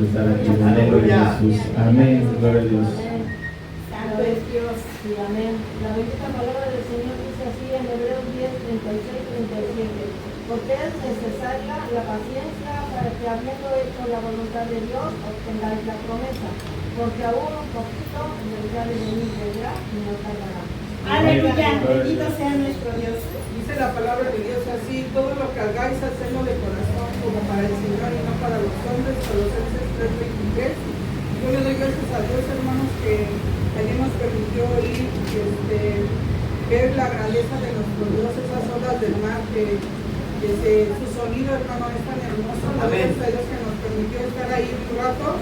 de estar aquí en el nombre de Jesús. Amén. Gloria a Dios. Santo es Dios. Sí, amén. La bendita palabra del Señor dice así en Hebreos 10:36-37. Porque es necesaria la paciencia para que, habiendo hecho la voluntad de Dios, obtengáis la promesa. Porque aún un poquito del día de venir vendrá y no tardará. Aleluya, bendito sea nuestro Dios. Dice la palabra de Dios así: todo lo que hagáis, hacedlo de corazón, como para el Señor y no para los hombres. Colosenses 3:23. Yo le doy gracias a Dios, hermanos, que ayer nos permitió ir ver la grandeza de nuestro Dios, esas olas del mar, su sonido, hermano, es tan hermoso. La gracias a Dios que nos permitió estar ahí un rato.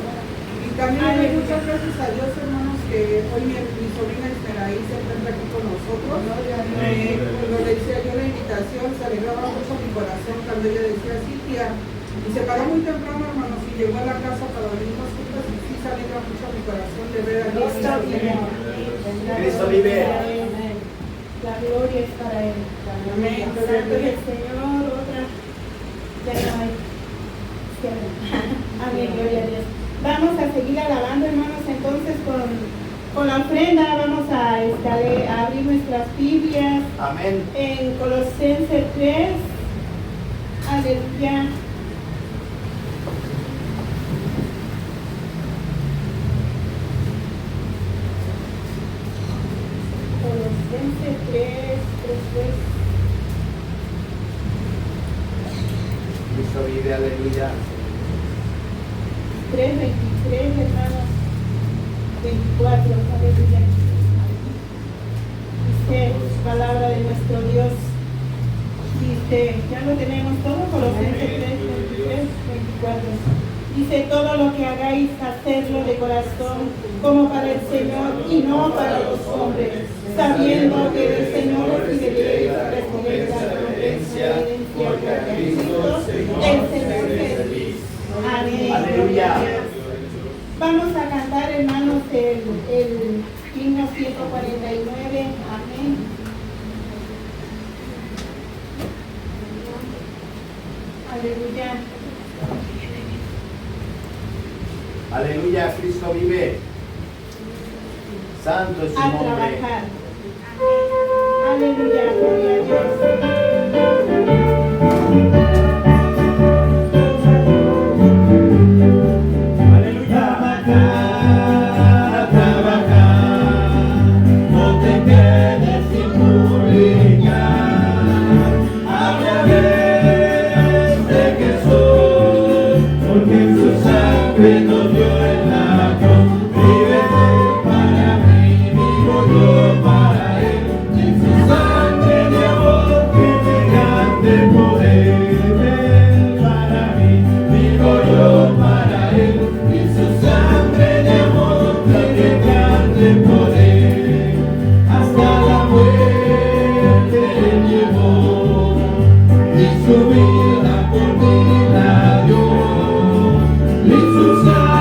Y también le doy muchas gracias a Dios, hermanos, que hoy mi sobrina Esmeraí se encuentra aquí con nosotros. Cuando le decía yo la invitación, se alegraba mucho mi corazón cuando ella decía: sí, tía. Y se paró muy temprano, hermanos, y llegó a la casa para venirnos juntas, y sí se alegra mucho mi corazón de ver a Dios. Cristo vive. La gloria es para Él. Amén. Santo es el Señor. Otra. Ya no hay. Amén, gloria a Dios. Vamos a seguir alabando, hermanos, entonces con la ofrenda. Vamos a abrir nuestras Biblias. Amén. En Colosenses 3. Aleluya. Colosenses 3. Cristo vive, aleluya. 3:23, hermanos. 24, aleluya. Dice palabra de nuestro Dios. Dice, ya lo tenemos todo, Colosenses 3:23-24. Dice: todo lo que hagáis, hacedlo de corazón, como para el Señor y no para los hombres, sabiendo que del Señor recibiréis la recompensa, porque a Cristo el Señor servís. Amén. Aleluya. Vamos a cantar, hermanos, el himno 149. Amén. Aleluya. Aleluya, Cristo vive. Santo es su A nombre. trabajar. Aleluya, gloria a Dios. Su vida por mí la dio, y su sangre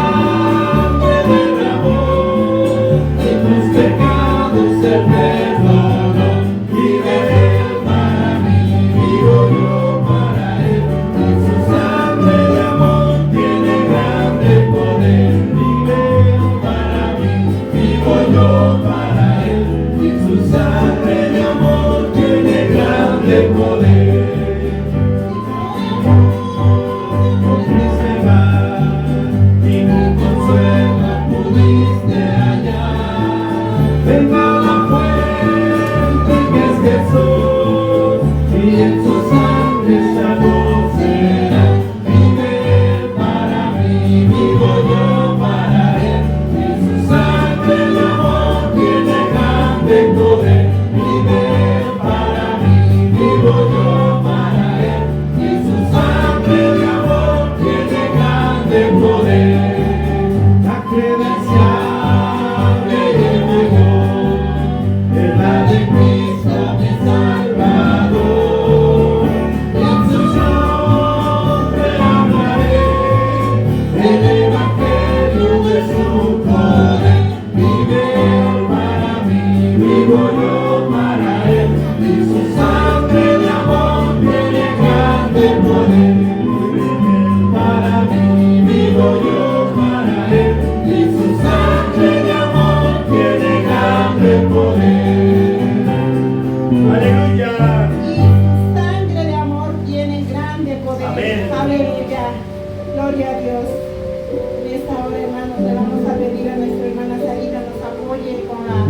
En esta hora, hermanos, le vamos a pedir a nuestra hermana Sarita nos apoye con la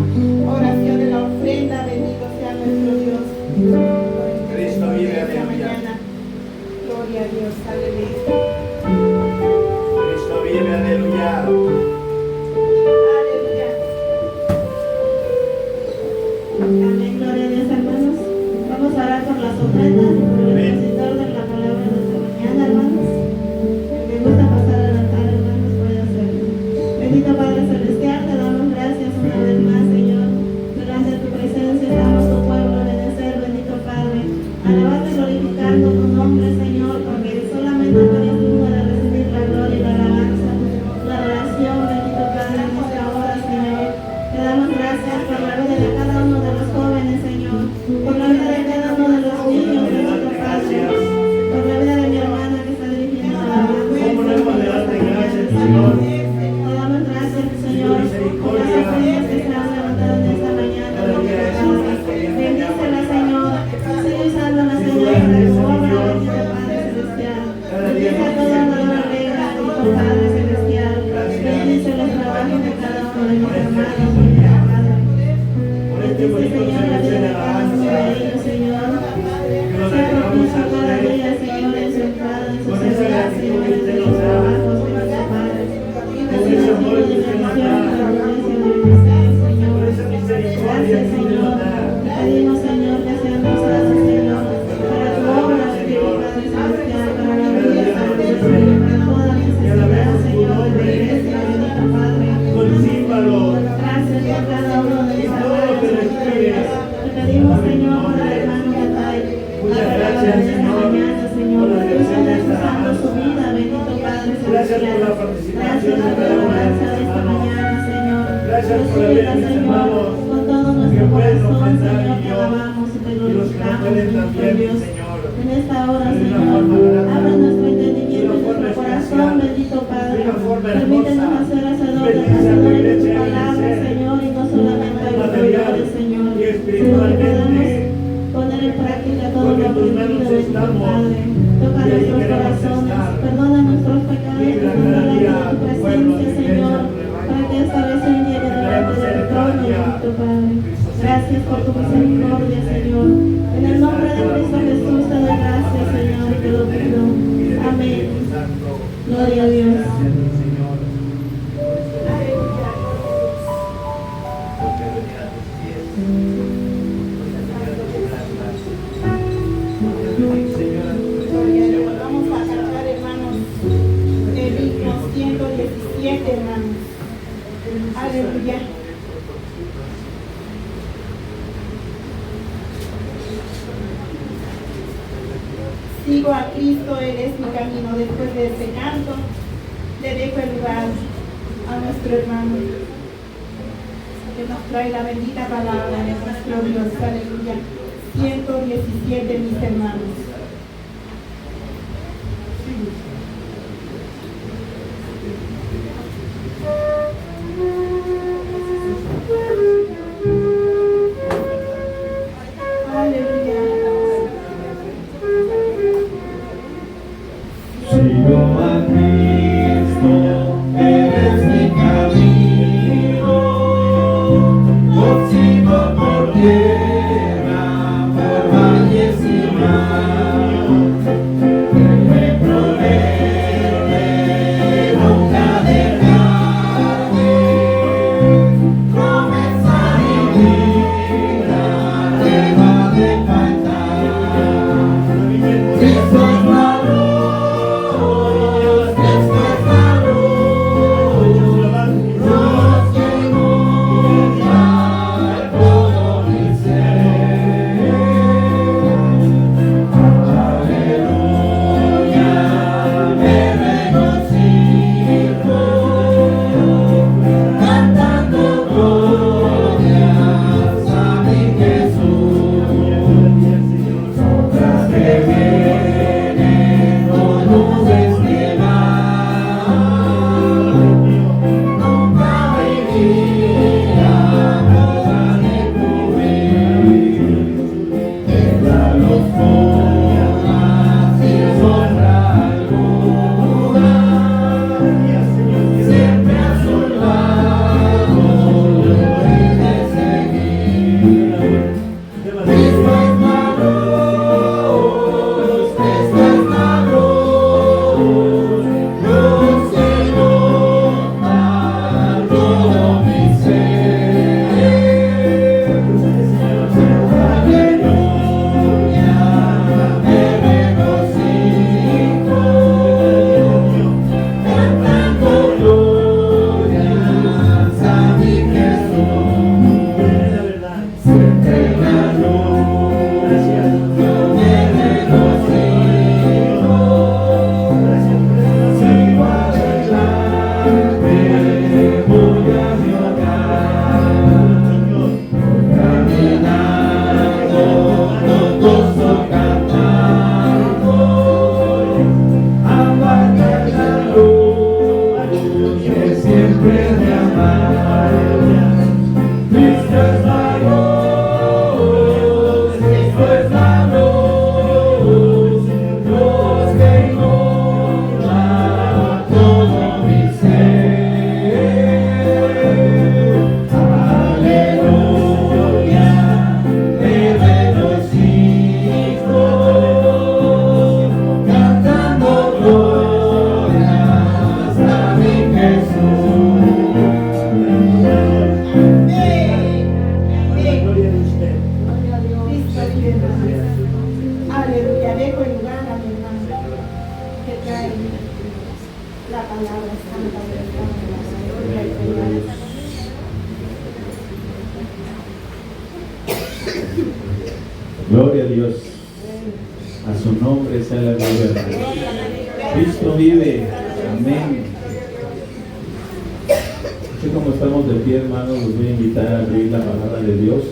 oración de la ofrenda. Bendito sea nuestro Dios. Cristo vive, Esta aleluya. mañana. Gloria a Dios, aleluya. Cristo vive, aleluya. Aleluya. Amén, gloria a Dios, hermanos. Vamos a orar por las ofrendas y por el expositor de la palabra de esta mañana, hermanos. El que gusta pasar al altar, hermanos, puede hacerlo. Bendito Padre Celestial, te damos gracias una vez más, Señor. Delante de tu presencia estamos tu pueblo, obedecer, bendito Padre. Alabando y glorificando tu nombre, Señor, porque solamente tú eres digno de recibir la gloria y la alabanza, la oración, bendito Padre, en esta hora, Señor. Te damos gracias por la vida de cada uno de los jóvenes, Señor, por la vida de cada uno de los niños, bendito Padre, por la vida de mi hermana que está dirigiendo la alabanza. Señor. Te damos gracias, Señor, por las ofrendas que se han levantado en esta mañana, bendito Padre. Bendícela, Señor. Sigue usándola, Señor, para tu obra, bendito Padre Celestial. Bendice a toda la alegre, bendito Padre Celestial. Bendice los trabajos de cada uno de mis hermanos, bendito Padre. Bendice, Señor, la vida de cada uno de ellos, Señor. Sea propicio cada día, Señor, en su entrada, en su salida, Señor, en sus trabajos, bendito Padre. Bendice, Señor, de bendición, de abundancia, de bendición, Señor. Gracias, Señor. Te pedimos, Señor, que sean usados, Señor, para tu obra, bendito Padre Celestial, para la vida, para el Señor, para toda necesidad, Señor, de la iglesia, bendito Padre. Gracias por cada uno de mis hermanos, te pedimos, Señor, por el hermano Gatay. Muchas Padre, gracias, esta Señor, mañana, Señor, por la tú dirección de estás esta usando su alabanza. vida, bendito Padre Gracias Celestial. por la participación Gracias de por cada la uno de alabanza mis de esta hermanos. mañana, Señor. Gracias por Recíbela, haber mis Señor, hermanos con todo nuestro que pueden corazón, ofrendar, Señor, mi te Dios, alabamos y te y los que no glorificamos, pueden bendito también, Dios. Señor. En esta hora, De una Señor, forma grata, abre nuestro entendimiento de y una forma nuestro corazón, especial, bendito Padre. de una forma Permítenos hermosa. hacer hacedores Bendice a tu de tu iglesia, palabra, iglesia, Señor, y no solamente material oidores, Señor, y sino que espiritualmente. podamos poner en práctica todo Porque lo en tus aprendido, manos bendito estamos, Padre. Toca y ahí nuestros queremos corazones, estar. perdona nuestros pecados, Libra que cada nos día delante de a tu tu pueblo, a tu presencia, iglesia, Señor, a tu rebaño. para que esta vez se llegue delante de tu trono, bendito Padre. Gracias por tu misericordia, Señor. En el nombre de Cristo Jesús te doy gracias, Señor, y te lo pido. Amén. Gloria a Dios. Gloria a Dios. Vamos a cantar, hermanos, el himno 117, hermanos. Aleluya. Sigo a Cristo, Él es mi camino. Después de ese canto, le dejo el lugar a nuestro hermano que nos trae la bendita palabra de nuestro Dios. Aleluya. 117, mis hermanos. Sigo a Cristo, Él es mi camino. Lo sigo por tierra, por valles y mares. Gloria a Dios. A su nombre sea la gloria, hermanos. Cristo vive. Amén. Así como estamos de pie, hermanos, los voy a invitar a abrir la palabra de Dios.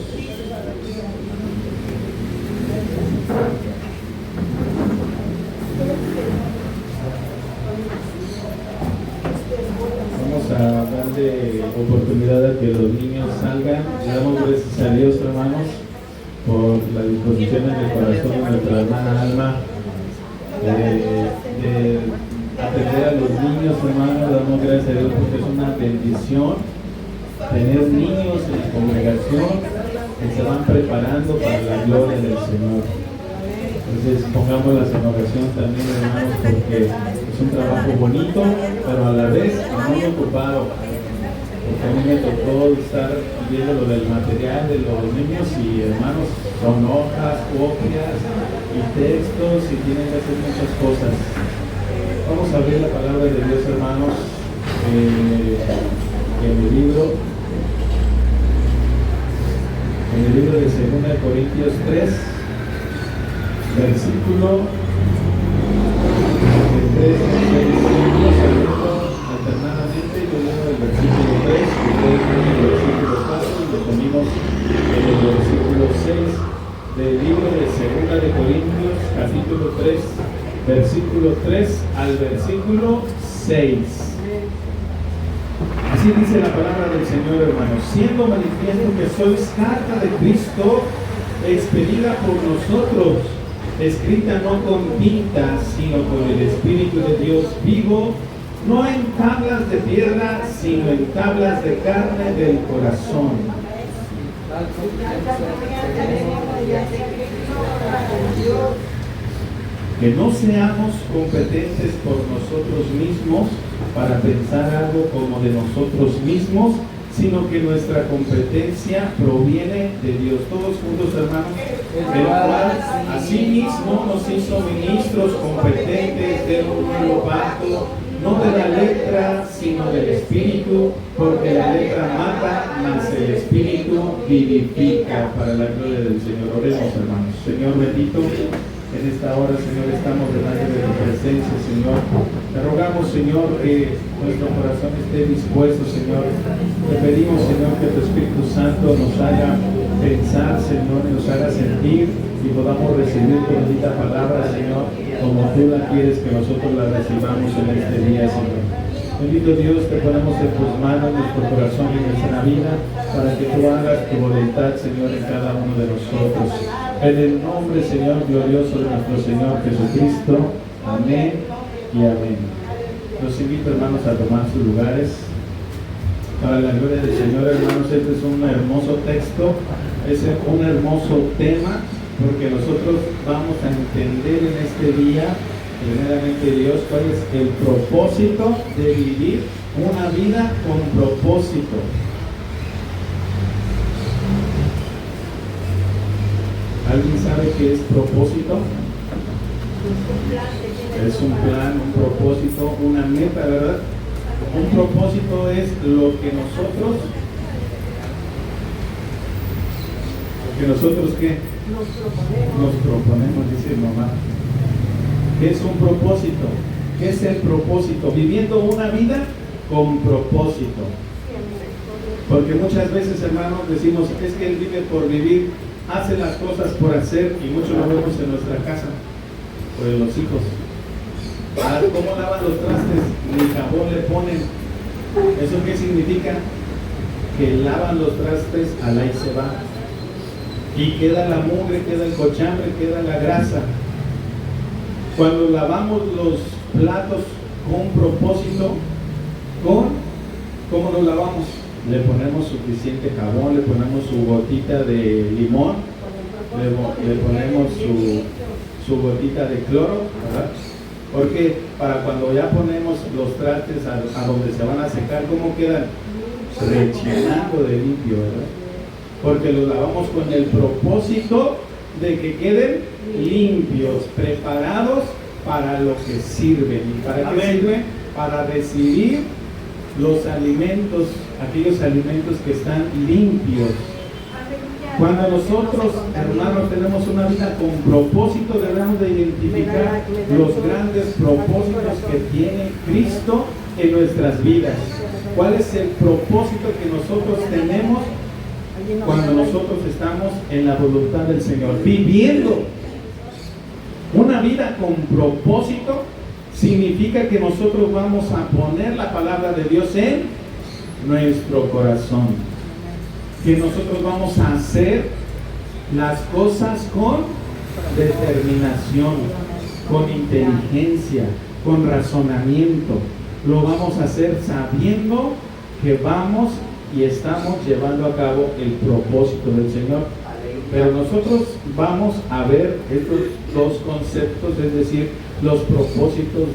Vamos a darle oportunidad a que los niños salgan. Le damos gracias a Dios, hermanos, por la disposición en el corazón de nuestra hermana Alma de atender a los niños, hermanos. Damos gracias a Dios porque es una bendición tener niños en la congregación que se van preparando para la gloria del Señor. Entonces pongámoslas en oración también, hermanos, porque es un trabajo bonito, pero a la vez muy ocupado. Porque a mí me tocó estar viendo lo del material de los niños y, hermanos, son hojas, copias y textos y tienen que hacer muchas cosas. Vamos a abrir la palabra de Dios, hermanos, en el libro de 2 Corintios 3, versículo 3 alternadamente. Yo leo el versículo 3, ustedes leen el versículo 4 y lo tenemos en el versículo 6 del libro de 2 de Corintios, capítulo 3, versículo 3 al versículo 6. Así dice la palabra del Señor, hermanos: siendo manifiesto que sois carta de Cristo, expedida por nosotros, escrita no con tinta, sino con el Espíritu de Dios vivo, no en tablas de piedra, sino en tablas de carne del corazón. Que no seamos competentes por nosotros mismos para pensar algo como de nosotros mismos, sino que nuestra competencia proviene de Dios. Todos juntos, hermanos, el cual asimismo nos hizo ministros competentes de un nuevo pacto, no de la letra, sino del Espíritu, porque la letra mata, mas el Espíritu vivifica. Para la gloria del Señor. Oremos, hermanos. Señor bendito, en esta hora, Señor, estamos delante de tu presencia, Señor. Te rogamos, Señor, que nuestro corazón esté dispuesto, Señor. Te pedimos, Señor, que tu Espíritu Santo nos haga pensar, Señor, y nos haga sentir y podamos recibir tu bendita palabra, Señor, como tú la quieres que nosotros la recibamos en este día, Señor. Bendito Dios, te ponemos en tus manos nuestro corazón y nuestra vida para que tú hagas tu voluntad, Señor, en cada uno de nosotros. En el nombre, Señor, glorioso de nuestro Señor Jesucristo. Amén y amén. Los invito, hermanos, a tomar sus lugares. Para la gloria del Señor, hermanos, este es un hermoso texto, es un hermoso tema, porque nosotros vamos a entender en este día, primeramente Dios, cuál es el propósito de vivir una vida con propósito. ¿Alguien sabe qué es propósito? Es un plan, un propósito, una meta, ¿verdad? Un propósito es lo que nosotros ¿qué? Nos proponemos, dice mamá. ¿Qué es un propósito? ¿Qué es el propósito? Viviendo una vida con propósito. Porque muchas veces, hermanos, decimos, es que él vive por vivir, hace las cosas por hacer, y mucho lo vemos en nuestra casa, o en los hijos. ¿Cómo lavan los trastes? Ni jabón le ponen. ¿Eso qué significa? Que lavan los trastes, al ahí se va. Y queda la mugre, queda el cochambre, queda la grasa. Cuando lavamos los platos con propósito, ¿cómo los lavamos? Le ponemos suficiente jabón, le ponemos su gotita de limón, le ponemos su gotita de cloro, ¿verdad? Porque para cuando ya ponemos los trastes a donde se van a secar, ¿cómo quedan? Rechinando de limpio, ¿verdad? Porque los lavamos con el propósito de que queden limpios, preparados para lo que sirven. ¿Y para qué sirve? Para recibir los alimentos, aquellos alimentos que están limpios. Cuando nosotros, hermanos, tenemos una vida con propósito, debemos de identificar los grandes propósitos que tiene Cristo en nuestras vidas. ¿Cuál es el propósito que nosotros tenemos cuando nosotros estamos en la voluntad del Señor? Viviendo una vida con propósito significa que nosotros vamos a poner la palabra de Dios en nuestro corazón, que nosotros vamos a hacer las cosas con determinación, con inteligencia, con razonamiento. Lo vamos a hacer sabiendo que vamos y estamos llevando a cabo el propósito del Señor. Pero nosotros vamos a ver estos dos conceptos, es decir, los propósitos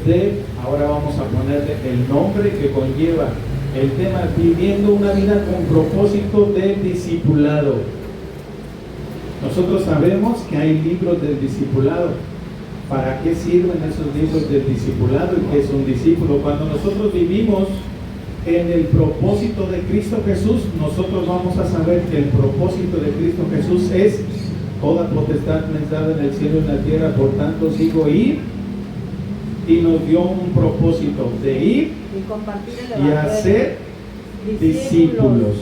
ahora vamos a ponerle el nombre que conlleva el tema, viviendo una vida con propósito de discipulado. Nosotros sabemos que hay libros del discipulado. ¿Para qué sirven esos libros del discipulado y qué es un discípulo? Cuando nosotros vivimos en el propósito de Cristo Jesús, nosotros vamos a saber que el propósito de Cristo Jesús es: toda potestad me es dada en el cielo y en la tierra, por tanto sigo ir. Y nos dio un propósito de ir y hacer discípulos.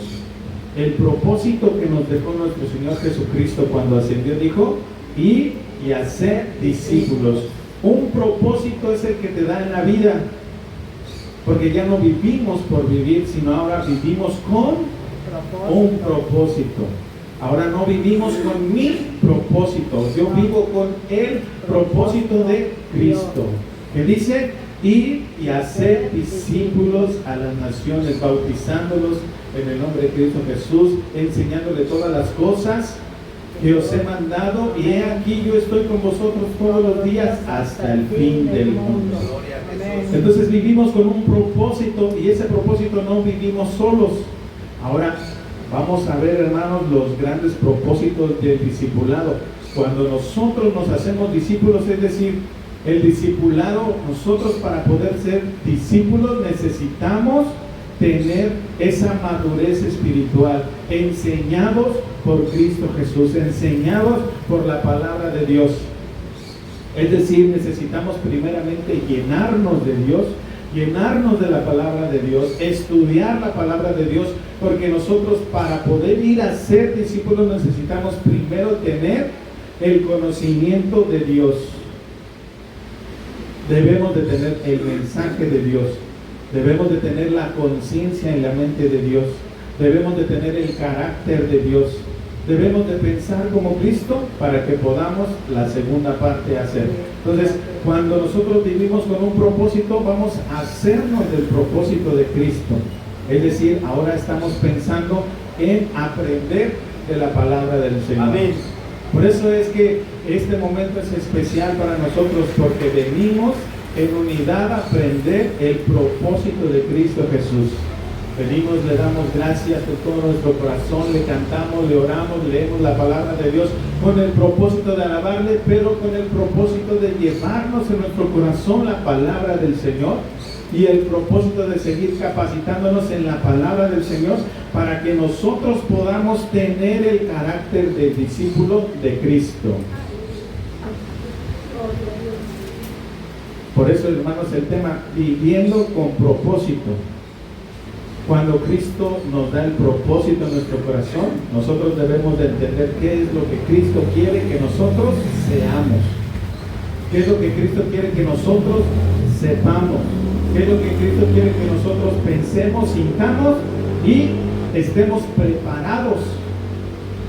El propósito que nos dejó nuestro Señor Jesucristo cuando ascendió dijo: ir y hacer discípulos. Un propósito es el que te da en la vida, porque ya no vivimos por vivir, sino ahora vivimos con un propósito. Ahora no vivimos con mi propósito, yo vivo con el propósito de Cristo, que dice: ir y hacer discípulos a las naciones, bautizándolos en el nombre de Cristo Jesús, enseñándole todas las cosas que os he mandado, y he aquí yo estoy con vosotros todos los días hasta el fin del mundo. Entonces vivimos con un propósito, y ese propósito no vivimos solos. Ahora vamos a ver, hermanos, los grandes propósitos del discipulado. Cuando nosotros nos hacemos discípulos, es decir, el discipulado, nosotros para poder ser discípulos necesitamos tener esa madurez espiritual, enseñados por Cristo Jesús, enseñados por la palabra de Dios. Es decir, necesitamos primeramente llenarnos de Dios, llenarnos de la palabra de Dios, estudiar la palabra de Dios, porque nosotros para poder ir a ser discípulos necesitamos primero tener el conocimiento de Dios. Debemos de tener el mensaje de Dios, debemos de tener la conciencia en la mente de Dios, debemos de tener el carácter de Dios, debemos de pensar como Cristo para que podamos la segunda parte hacer. Entonces, cuando nosotros vivimos con un propósito, vamos a hacernos del propósito de Cristo. Es decir, ahora estamos pensando en aprender de la palabra del Señor. Amén. Por eso es que este momento es especial para nosotros, porque venimos en unidad a aprender el propósito de Cristo Jesús. Venimos, le damos gracias con todo nuestro corazón, le cantamos, le oramos, leemos la palabra de Dios con el propósito de alabarle, pero con el propósito de llevarnos en nuestro corazón la palabra del Señor, y el propósito de seguir capacitándonos en la palabra del Señor para que nosotros podamos tener el carácter de discípulo de Cristo. Por eso, hermanos, el tema viviendo con propósito. Cuando Cristo nos da el propósito en nuestro corazón, nosotros debemos de entender qué es lo que Cristo quiere que nosotros seamos, qué es lo que Cristo quiere que nosotros sepamos, qué es lo que Cristo quiere que nosotros pensemos, sintamos y estemos preparados.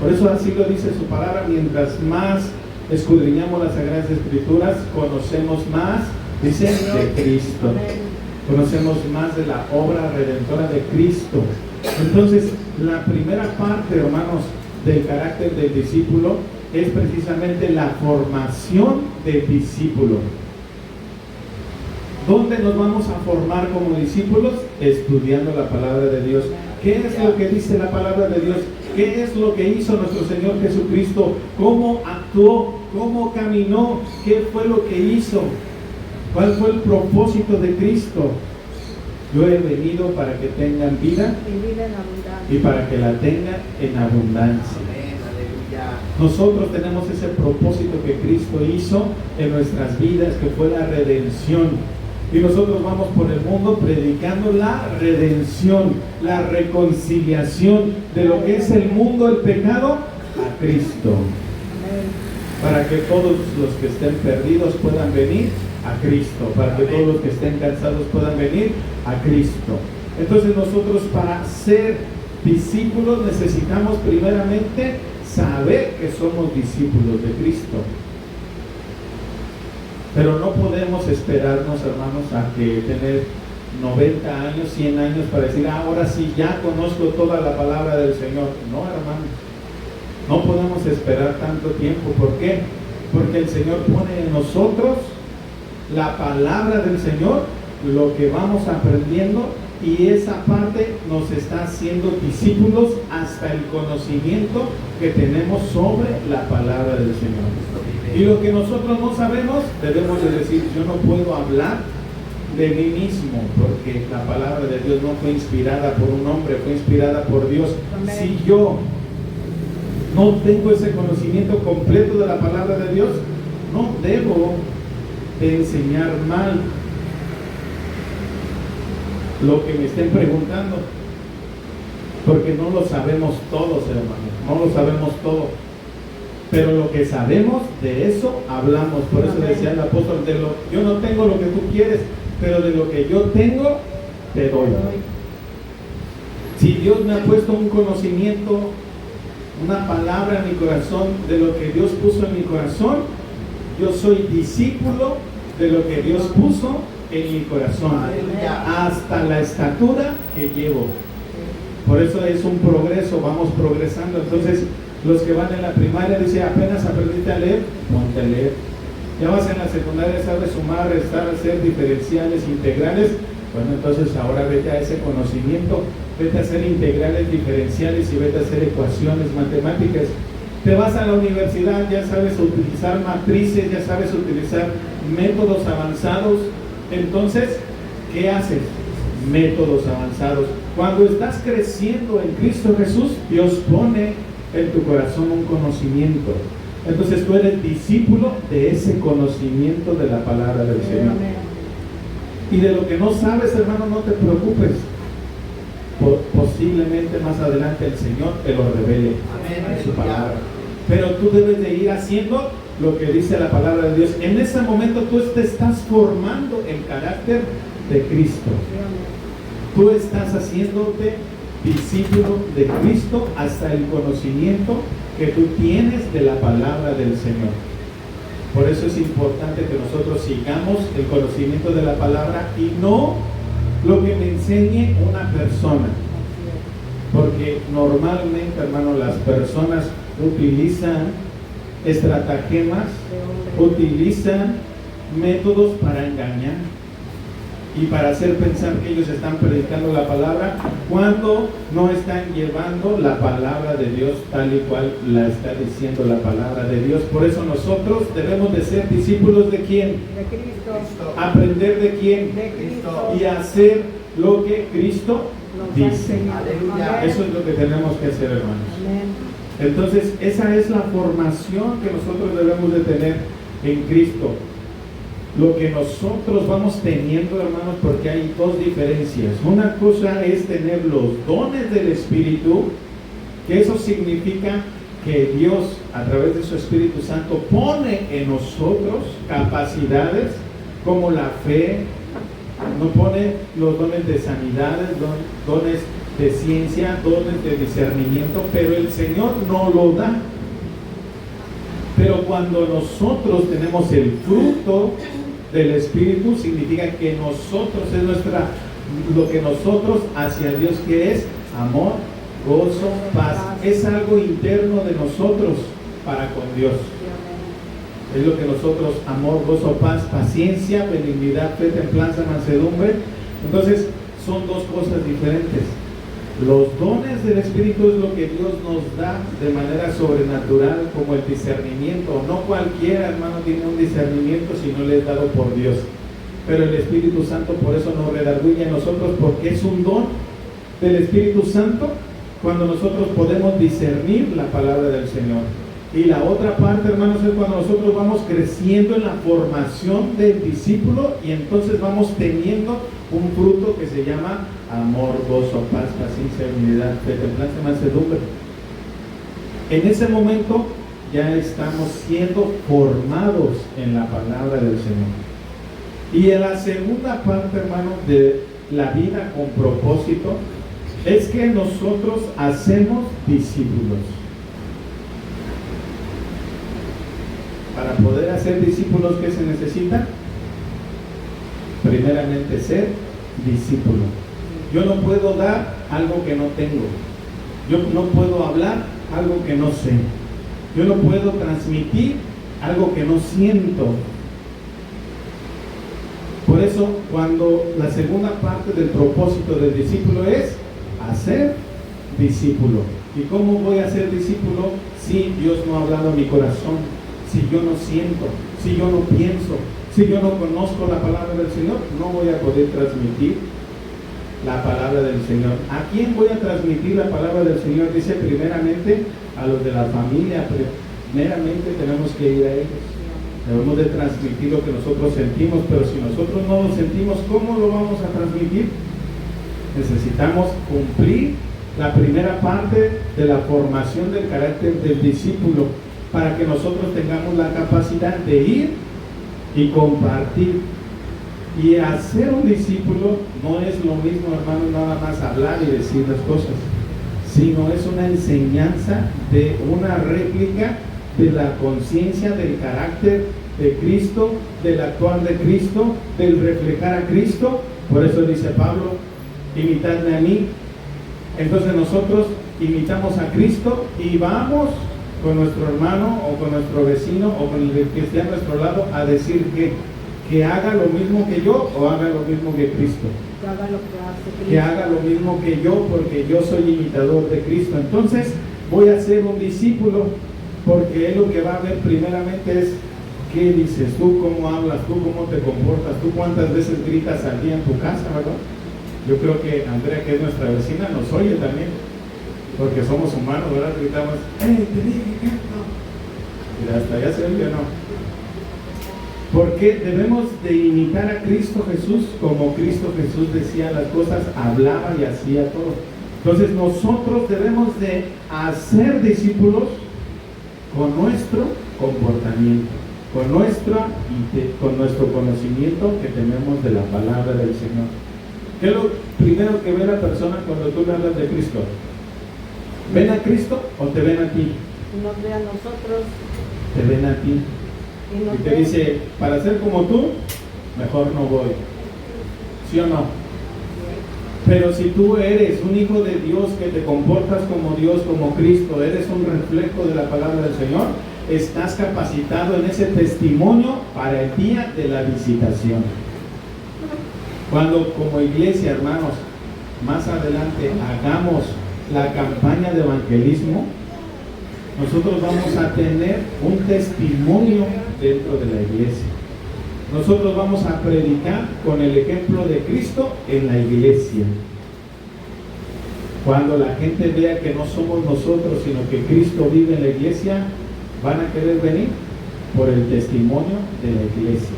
Por eso así lo dice su palabra: mientras más escudriñamos las Sagradas Escrituras, conocemos más, dice, de Cristo. Conocemos más de la obra redentora de Cristo. Entonces, la primera parte, hermanos, del carácter del discípulo es precisamente la formación del discípulo. ¿Dónde nos vamos a formar como discípulos? Estudiando la palabra de Dios. ¿Qué es lo que dice la palabra de Dios? ¿Qué es lo que hizo nuestro Señor Jesucristo? ¿Cómo actuó? ¿Cómo caminó? ¿Qué fue lo que hizo? ¿Cuál fue el propósito de Cristo? Yo he venido para que tengan vida y para que la tengan en abundancia. Nosotros tenemos ese propósito que Cristo hizo en nuestras vidas, que fue la redención. Y nosotros vamos por el mundo predicando la redención, la reconciliación de lo que es el mundo, el pecado, a Cristo. Para que todos los que estén perdidos puedan venir a Cristo, para que todos los que estén cansados puedan venir a Cristo. Entonces nosotros, para ser discípulos, necesitamos primeramente saber que somos discípulos de Cristo. Pero no podemos esperarnos, hermanos, a que tener 90 años, 100 años para decir, ahora sí, ya conozco toda la palabra del Señor. No, hermanos, no podemos esperar tanto tiempo. ¿Por qué? Porque el Señor pone en nosotros la palabra del Señor, lo que vamos aprendiendo, y esa parte nos está haciendo discípulos hasta el conocimiento que tenemos sobre la palabra del Señor. Y lo que nosotros no sabemos, debemos de decir, yo no puedo hablar de mí mismo, porque la palabra de Dios no fue inspirada por un hombre, fue inspirada por Dios. Si yo no tengo ese conocimiento completo de la palabra de Dios, no debo de enseñar mal lo que me estén preguntando, porque no lo sabemos todos, hermanos, no lo sabemos todo, pero lo que sabemos, de eso hablamos. Por eso decía el apóstol, yo no tengo lo que tú quieres, pero de lo que yo tengo, te doy. Si Dios me ha puesto un conocimiento, una palabra en mi corazón, de lo que Dios puso en mi corazón, yo soy discípulo de lo que Dios puso en mi corazón, hasta la estatura que llevo. Por eso es un progreso, vamos progresando. Entonces, los que van en la primaria dicen, apenas aprendiste a leer, ponte a leer. Ya vas en la secundaria, sabes sumar, restar, hacer diferenciales, integrales. Bueno, entonces ahora vete a ese conocimiento, vete a hacer integrales, diferenciales y vete a hacer ecuaciones matemáticas. Te vas a la universidad, ya sabes utilizar matrices, ya sabes utilizar métodos avanzados. Entonces, ¿qué haces? Métodos avanzados. Cuando estás creciendo en Cristo Jesús, Dios pone en tu corazón un conocimiento. Entonces tú eres discípulo de ese conocimiento de la palabra del Señor. Y de lo que no sabes, hermano, no te preocupes. Posiblemente más adelante el Señor te lo revele en su palabra. Pero tú debes de ir haciendo lo que dice la palabra de Dios. En ese momento tú te estás formando el carácter de Cristo. Tú estás haciéndote discípulo de Cristo hasta el conocimiento que tú tienes de la palabra del Señor. Por eso es importante que nosotros sigamos el conocimiento de la palabra y no lo que me enseñe una persona. Porque normalmente, hermano, las personas utilizan estratagemas, utilizan métodos para engañar y para hacer pensar que ellos están predicando la palabra cuando no están llevando la palabra de Dios tal y cual la está diciendo la palabra de Dios. Por eso nosotros debemos de ser discípulos de ¿quién? De Cristo. Aprender de ¿quién? De Cristo. Y hacer lo que Cristo Nos dice. Aleluya. Eso es lo que tenemos que hacer, hermanos. Amén. Entonces, esa es la formación que nosotros debemos de tener en Cristo. Lo que nosotros vamos teniendo, hermanos, porque hay dos diferencias. Una cosa es tener los dones del Espíritu, que eso significa que Dios, a través de su Espíritu Santo, pone en nosotros capacidades como la fe, nos pone los dones de sanidades, dones de ciencia, dones de discernimiento, pero el Señor no lo da. Pero cuando nosotros tenemos el fruto del Espíritu, significa que nosotros es lo que nosotros hacia Dios, que es amor, gozo, paz. Es algo interno de nosotros para con Dios. Es lo que nosotros, amor, gozo, paz, paciencia, benignidad, fe, templanza, mansedumbre. Entonces, son dos cosas diferentes. Los dones del Espíritu es lo que Dios nos da de manera sobrenatural, como el discernimiento. No cualquiera, hermano, tiene un discernimiento si no le es dado por Dios. Pero el Espíritu Santo por eso nos redarguye a nosotros, porque es un don del Espíritu Santo cuando nosotros podemos discernir la palabra del Señor. Y la otra parte, hermanos, es cuando nosotros vamos creciendo en la formación del discípulo y entonces vamos teniendo un fruto que se llama amor, gozo, paz, paciencia, unidad, fe, templanza, mansedumbre. En ese momento ya estamos siendo formados en la palabra del Señor. Y en la segunda parte, hermanos, de la vida con propósito, es que nosotros hacemos discípulos. Para poder hacer discípulos, ¿qué se necesita? Primeramente ser discípulo. Yo no puedo dar algo que no tengo. Yo no puedo hablar algo que no sé. Yo no puedo transmitir algo que no siento. Por eso, cuando la segunda parte del propósito del discípulo es hacer discípulo. ¿Y cómo voy a ser discípulo si Dios no ha hablado a mi corazón? Si yo no siento, si yo no pienso, si yo no conozco la palabra del Señor, no voy a poder transmitir la palabra del Señor. ¿A quién voy a transmitir la palabra del Señor? Dice primeramente a los de la familia, primeramente tenemos que ir a ellos. Debemos de transmitir lo que nosotros sentimos, pero si nosotros no lo sentimos, ¿cómo lo vamos a transmitir? Necesitamos cumplir la primera parte de la formación del carácter del discípulo, para que nosotros tengamos la capacidad de ir y compartir. Y hacer un discípulo no es lo mismo, hermanos, nada más hablar y decir las cosas, sino es una enseñanza de una réplica de la conciencia del carácter de Cristo, del actuar de Cristo, del reflejar a Cristo. Por eso dice Pablo, imitadme a mí. Entonces nosotros imitamos a Cristo y vamos con nuestro hermano o con nuestro vecino o con el que esté a nuestro lado a decir que haga lo mismo que yo o haga lo mismo que Cristo. Que haga lo que hace Cristo. Que haga lo mismo que yo, porque yo soy imitador de Cristo. Entonces voy a ser un discípulo, porque él lo que va a ver primeramente es qué dices tú, cómo hablas tú, cómo te comportas tú, cuántas veces gritas al día en tu casa, ¿verdad? Yo creo que Andrea, que es nuestra vecina, nos oye también, porque somos humanos, ¿verdad? Gritamos, te dije que no. Y hasta allá se oye, ¿no? Porque debemos de imitar a Cristo Jesús, como Cristo Jesús decía las cosas, hablaba y hacía todo. Entonces nosotros debemos de hacer discípulos con nuestro comportamiento, con nuestro conocimiento que tenemos de la palabra del Señor. ¿Qué es lo primero que ve la persona cuando tú le hablas de Cristo? ¿Ven a Cristo o te ven a ti? Nos ve a nosotros. Te ven a ti. Y te dice, para ser como tú, mejor no voy. ¿Sí o no? Pero si tú eres un hijo de Dios, que te comportas como Dios, como Cristo, eres un reflejo de la palabra del Señor, estás capacitado en ese testimonio para el día de la visitación. Cuando como iglesia, hermanos, más adelante hagamos la campaña de evangelismo, nosotros vamos a tener un testimonio dentro de la iglesia. Nosotros vamos a predicar con el ejemplo de Cristo en la iglesia. Cuando la gente vea que no somos nosotros, sino que Cristo vive en la iglesia, van a querer venir por el testimonio de la iglesia.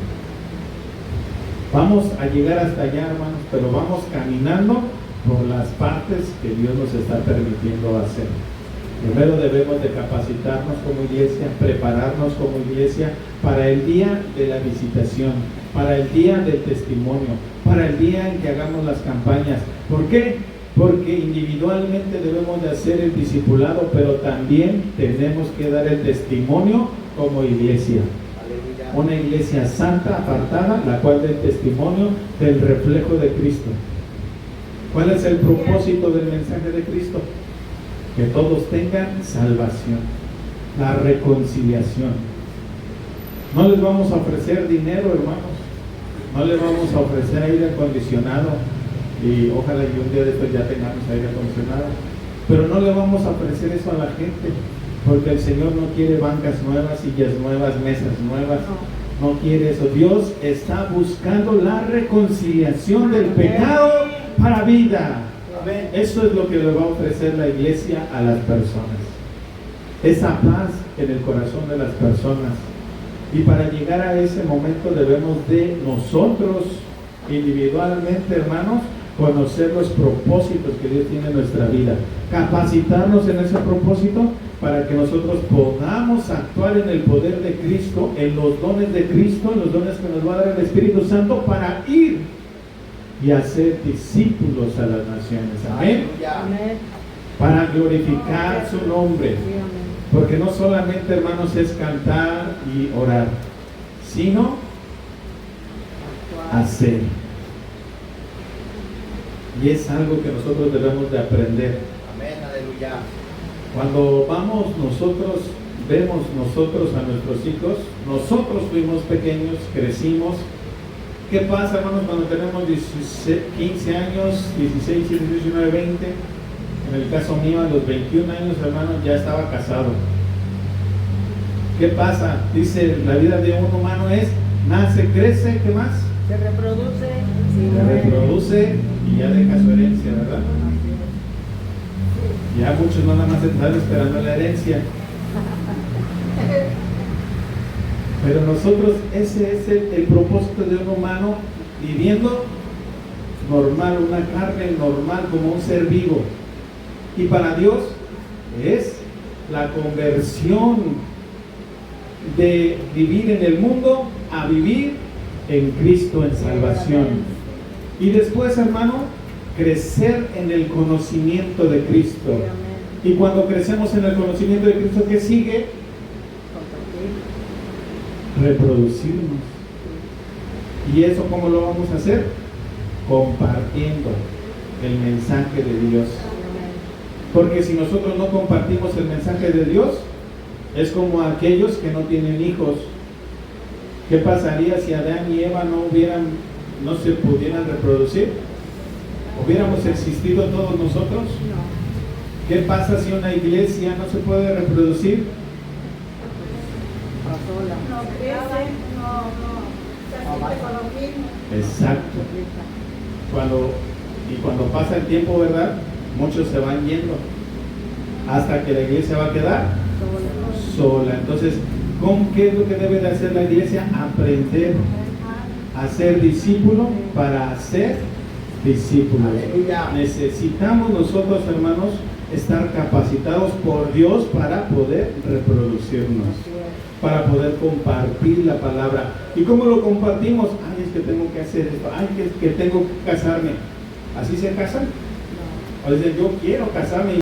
Vamos a llegar hasta allá, hermanos, pero vamos caminando por las partes que Dios nos está permitiendo hacer. Primero debemos de capacitarnos como iglesia, prepararnos como iglesia para el día de la visitación, para el día del testimonio, para el día en que hagamos las campañas. ¿Por qué? Porque individualmente debemos de hacer el discipulado, pero también tenemos que dar el testimonio como iglesia. Una iglesia santa, apartada, la cual da el testimonio del reflejo de Cristo. ¿Cuál es el propósito del mensaje de Cristo? Que todos tengan salvación, la reconciliación. No les vamos a ofrecer dinero, hermanos, no les vamos a ofrecer aire acondicionado, y ojalá y un día después ya tengamos aire acondicionado, pero no le vamos a ofrecer eso a la gente, porque el Señor no quiere bancas nuevas, sillas nuevas, mesas nuevas, no quiere eso. Dios está buscando la reconciliación del pecado para vida. Eso es lo que le va a ofrecer la iglesia a las personas. Esa paz en el corazón de las personas. Y para llegar a ese momento debemos de nosotros individualmente, hermanos, conocer los propósitos que Dios tiene en nuestra vida, capacitarnos en ese propósito para que nosotros podamos actuar en el poder de Cristo, en los dones de Cristo, en los dones que nos va a dar el Espíritu Santo, para ir y hacer discípulos a las naciones. Amén. Amén. Para glorificar su nombre. Sí, amén. Porque no solamente, hermanos, es cantar y orar, sino hacer. Y es algo que nosotros debemos de aprender. Amén, aleluya. Cuando vamos nosotros, vemos nosotros a nuestros hijos, nosotros fuimos pequeños, crecimos. ¿Qué pasa, hermanos, cuando tenemos 15 años, 16, 17, 19, 20? En el caso mío, a los 21 años, hermanos, ya estaba casado. ¿Qué pasa? Dice, la vida de un humano es, nace, crece, ¿qué más? Se reproduce. Sí, Se amén. reproduce y ya deja su herencia, ¿verdad? Ya muchos no nada más están esperando la herencia. Pero nosotros, ese es el propósito de un humano viviendo normal, una carne normal, como un ser vivo. Y para Dios es la conversión de vivir en el mundo a vivir en Cristo en salvación. Y después, hermano, crecer en el conocimiento de Cristo. Sí, amén. Y cuando crecemos en el conocimiento de Cristo, ¿qué sigue? Compartir. Reproducirnos. ¿Y eso cómo lo vamos a hacer? Compartiendo el mensaje de Dios. Porque si nosotros no compartimos el mensaje de Dios, es como aquellos que no tienen hijos. ¿Qué pasaría si Adán y Eva no se pudieran reproducir? ¿Hubiéramos existido todos nosotros? No. ¿Qué pasa si una iglesia no se puede reproducir? Sola. No crece, se siente con lo mismo. Exacto. Cuando pasa el tiempo, ¿verdad? Muchos se van yendo hasta que la iglesia va a quedar sola. Entonces, ¿qué es lo que debe de hacer la iglesia? Aprender a ser discípulo para hacer discípulos. Aleluya. Necesitamos nosotros, hermanos, estar capacitados por Dios para poder reproducirnos, para poder compartir la palabra. ¿Y cómo lo compartimos? Ay, es que tengo que hacer esto, ay, que tengo que casarme. ¿Así se casan? O dicen, yo quiero casarme.